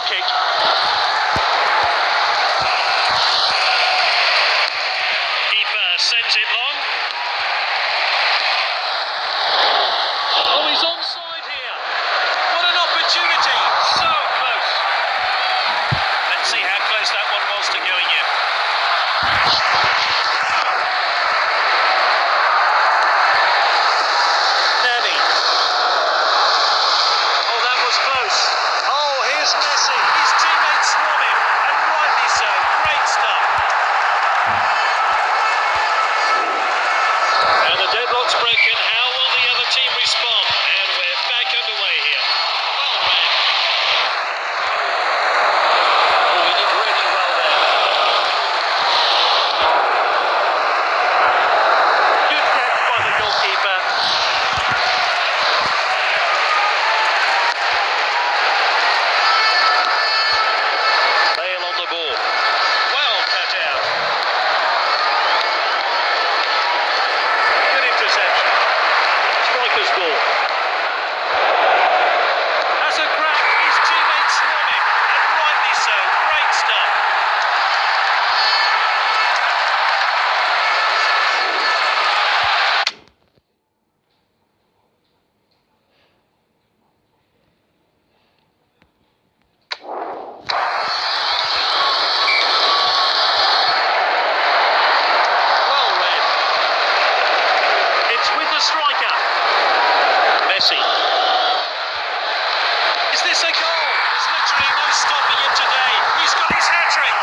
goal kick. Keeper sends it long. Oh, he's onside here. What an opportunity. So close. Let's see how close that one was to going in. Nani. Oh, that was close. Oh, here's Messi. His teammates swarm him, and rightly so. Great stuff. And the deadlock's broken. How will the other team respond? And we're back underway here. Well read. Oh, he did really well there. Good catch by the goalkeeper. Bale on the ball. Well cut out. Good interception. Striker's ball. That's a crack. His teammates swarm him, and rightly so. Great stuff. Well read. It's with the striker. Messi. Is this a goal? There's literally no stopping him today. He's got his hat-trick.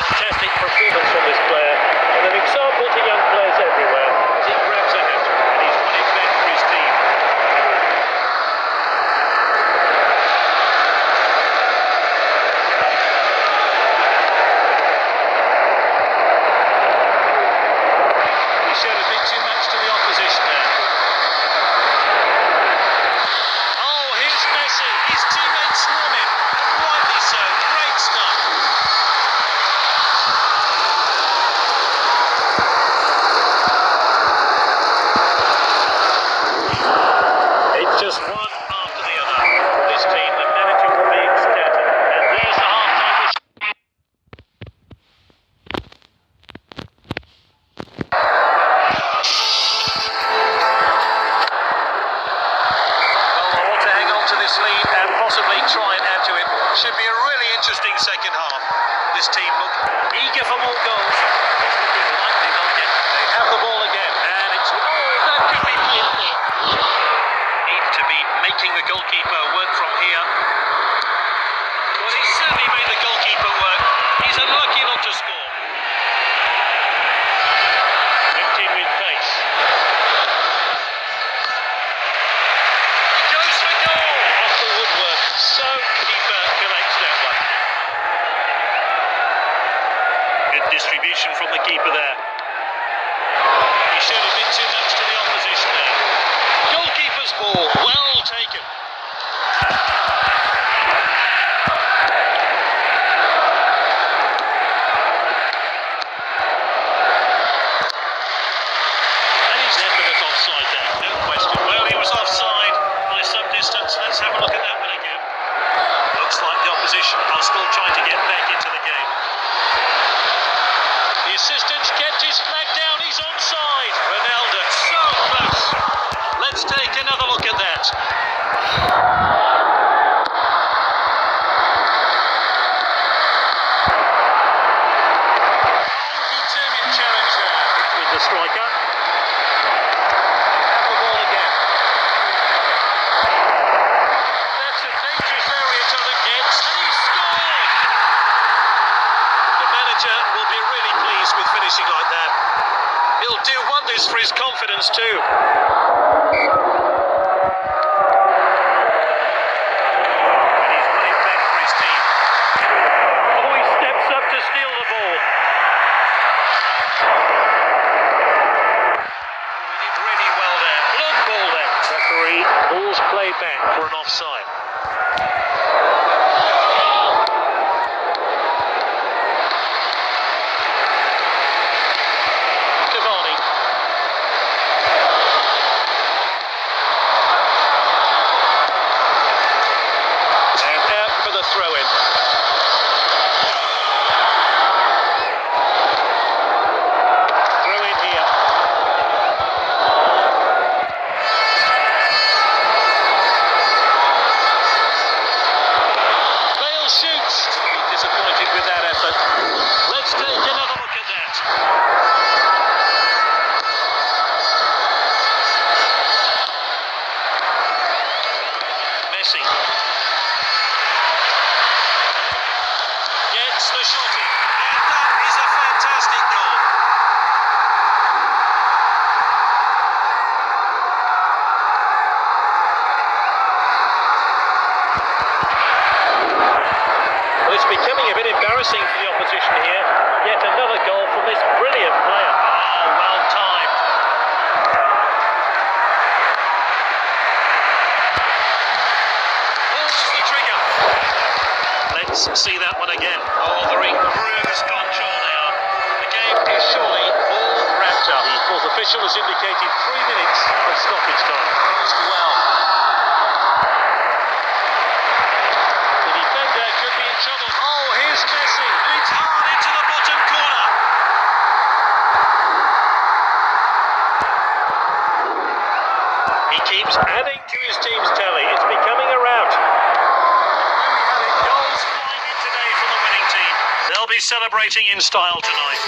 Fantastic performance from this player, and an example to young players everywhere as he grabs a hat-trick and he's won it back for his team. He showed a bit too much to the opposition there. Oh, here's Messi. His teammates swarm him, and rightly so. Great stuff. It's just one after the other. This team, the manager remains scattered. And there's the half-time whistle. Well, I want to hang on to this lead and possibly try and add to it. Should be a really interesting second half. This team look eager for more goals. It's looking likely they'll get. They have the ball again, and it's. Oh, that could be plenty. Need to be making the goalkeeper work from here. Well, he certainly made the goalkeeper work. He's unlucky not to score. 15 with pace. He goes for goal. Off the woodwork. So keeper collects that one. Good distribution from the keeper there. He showed a bit too much to the opposition there. Goalkeeper's ball. Well taken. And he's definite offside there, no question. Well, he was offside by some distance. Let's have a look at that one again. Looks like the opposition are still trying to get back into the game. The assistant kept his flag down. He's onside. Ronaldo, so close. Let's take another look at that. Determined challenge there with the striker. Have the ball again. That's a dangerous area to look at, and he scored! The manager will be really pleased with finishing like that. He'll do wonders for his confidence too. And he's won it back for his team. Oh, he steps up to steal the ball. He did really well there. Long ball there. Referee calls play back for an offside. embarrassing for the opposition here. Yet another goal from this brilliant player. Oh, well timed. Pulls the trigger. Let's see that one again. Oh, very bruised control now. The game is surely all wrapped up. The fourth official has indicated 3 minutes of stoppage time. Closed well. The defender could be in trouble. Oh, here's Messi. It's hard into the bottom corner. He keeps adding to his team's tally. It's becoming a rout. There we have it. Goals flying in today from the winning team. They'll be celebrating in style tonight.